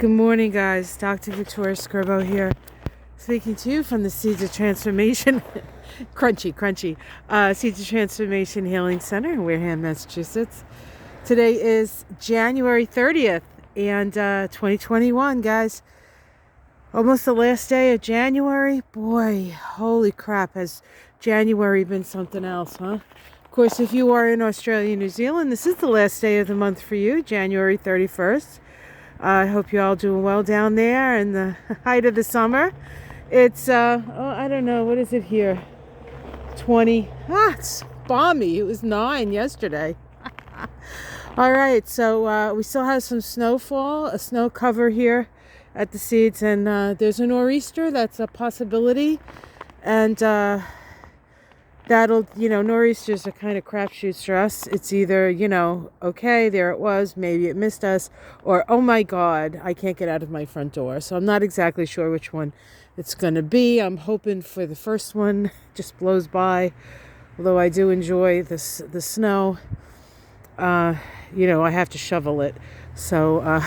Good morning, guys. Dr. Victoria Scribo here, speaking to you from the Seeds of Transformation, crunchy, Seeds of Transformation Healing Center in Wareham, Massachusetts. Today is January 30th, and 2021, guys. Almost the last day of January. Boy, holy crap, has January been something else, huh? Of course, if you are in Australia and New Zealand, this is the last day of the month for you, January 31st. I hope you're all doing well down there in the height of the summer. It's, I don't know, what is it here? 20. It's balmy. It was 9 yesterday. All right, so we still have some snowfall, a snow cover here at the Seeds, and there's a nor'easter. That's a possibility. And that'll, nor'easters are kind of crapshoots for us. It's either, okay, there it was, maybe it missed us, or, oh my God, I can't get out of my front door. So I'm not exactly sure which one it's going to be. I'm hoping for the first one, just blows by, although I do enjoy the snow. I have to shovel it. So,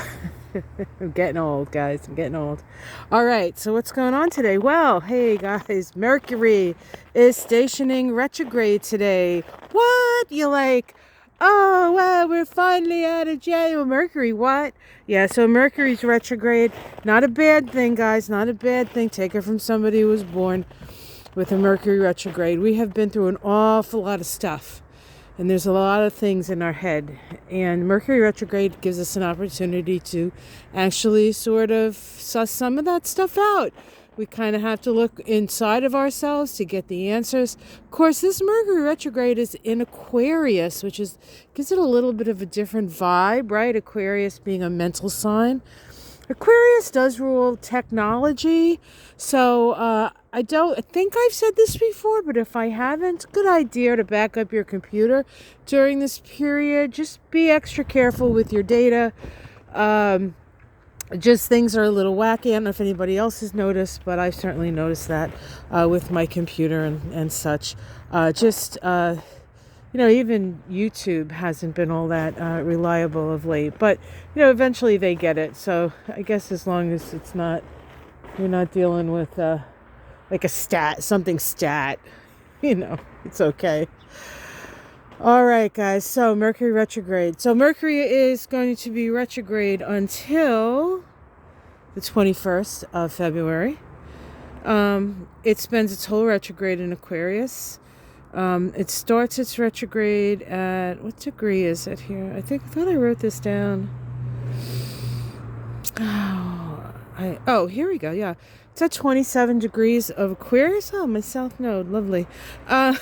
I'm getting old, guys. I'm getting old. All right. So what's going on today? Well, hey, guys. Mercury is stationing retrograde today. What? You're like, oh, well, we're finally out of January. Mercury, what? Yeah, so Mercury's retrograde. Not a bad thing, guys. Not a bad thing. Take it from somebody who was born with a Mercury retrograde. We have been through an awful lot of stuff. And there's a lot of things in our head. And Mercury retrograde gives us an opportunity to actually sort of suss some of that stuff out. We kind of have to look inside of ourselves to get the answers. Of course, this Mercury retrograde is in Aquarius, which gives it a little bit of a different vibe, right? Aquarius being a mental sign. Aquarius does rule technology, so I think I've said this before, but if I haven't, it's a good idea to back up your computer during this period. Just be extra careful with your data. Just things are a little wacky. I don't know if anybody else has noticed, but I've certainly noticed that with my computer and such. Even YouTube hasn't been all that reliable of late, but eventually they get it. So I guess as long as you're not dealing with like a something stat, it's okay. All right, guys. So Mercury retrograde. So Mercury is going to be retrograde until the 21st of February. It spends its whole retrograde in Aquarius. It starts its retrograde at, what degree is it here? I thought I wrote this down. Here we go. Yeah. It's at 27 degrees of Aquarius. Oh, my south node. Lovely. And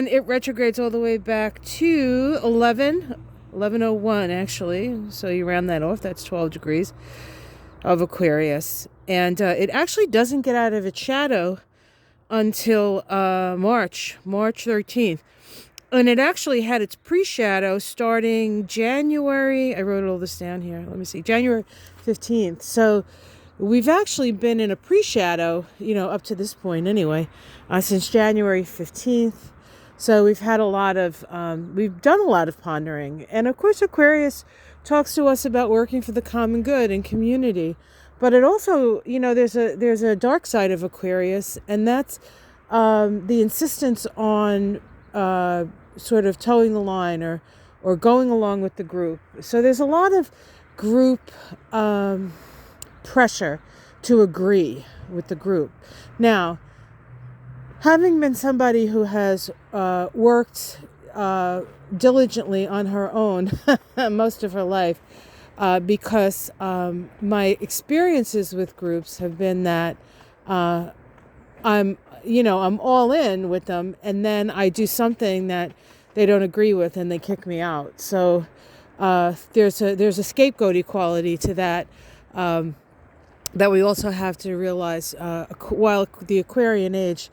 it retrogrades all the way back to 1101 actually. So you round that off. That's 12 degrees of Aquarius. And it actually doesn't get out of its shadow until March 13th. And it actually had its pre-shadow starting January. I wrote all this down here. Let me see. January 15th. So we've actually been in a pre-shadow, up to this point anyway, since January 15th. So we've done a lot of pondering. And of course, Aquarius talks to us about working for the common good and community. But it also, there's a dark side of Aquarius, and that's the insistence on sort of towing the line or going along with the group. So there's a lot of group pressure to agree with the group. Now, having been somebody who has worked diligently on her own most of her life, because my experiences with groups have been that I'm all in with them, and then I do something that they don't agree with and they kick me out. So there's a scapegoat equality to that that we also have to realize. While the Aquarian age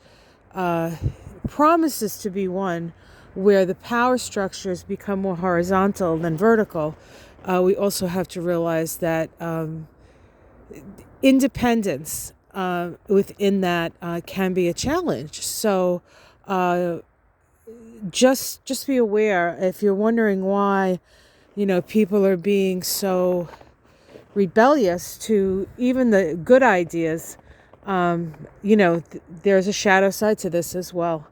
promises to be one where the power structures become more horizontal than vertical, we also have to realize that independence within that can be a challenge. So just be aware, if you're wondering why people are being so rebellious to even the good ideas. There's a shadow side to this as well.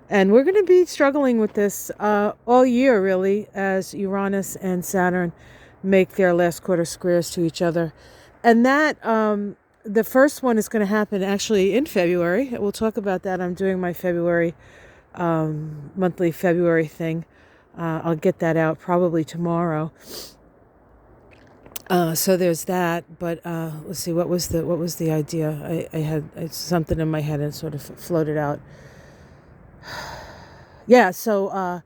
And we're going to be struggling with this all year, really, as Uranus and Saturn make their last quarter squares to each other. And that, the first one is going to happen actually in February. We'll talk about that. I'm doing my February, monthly February thing. I'll get that out probably tomorrow. So there's that. But let's see, what was the idea? I had something in my head and sort of floated out. Yeah, so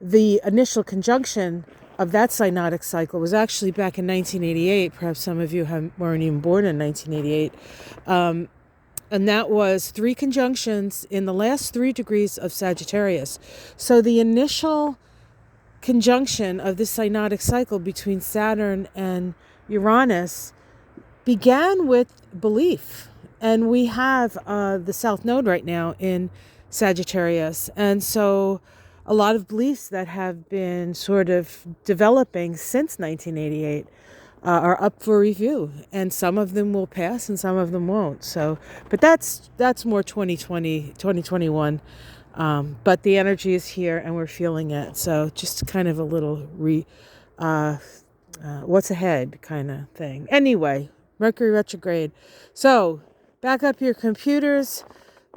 the initial conjunction of that synodic cycle was actually back in 1988. Perhaps some of you weren't even born in 1988. And that was 3 conjunctions in the last 3 degrees of Sagittarius. So the initial conjunction of this synodic cycle between Saturn and Uranus began with belief. And we have the South Node right now in Sagittarius. And so a lot of beliefs that have been sort of developing since 1988 are up for review. And some of them will pass and some of them won't. So, but that's more 2020, 2021. But the energy is here and we're feeling it. So just kind of a little what's ahead kind of thing. Anyway, Mercury retrograde. So back up your computers.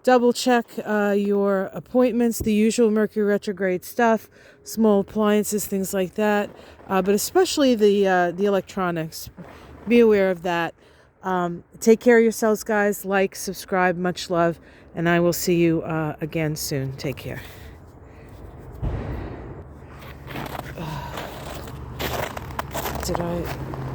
Double check your appointments, the usual Mercury retrograde stuff, small appliances, things like that, but especially the electronics. Be aware of that. Take care of yourselves, guys. Like, subscribe, much love, and I will see you again soon. Take care. Did I...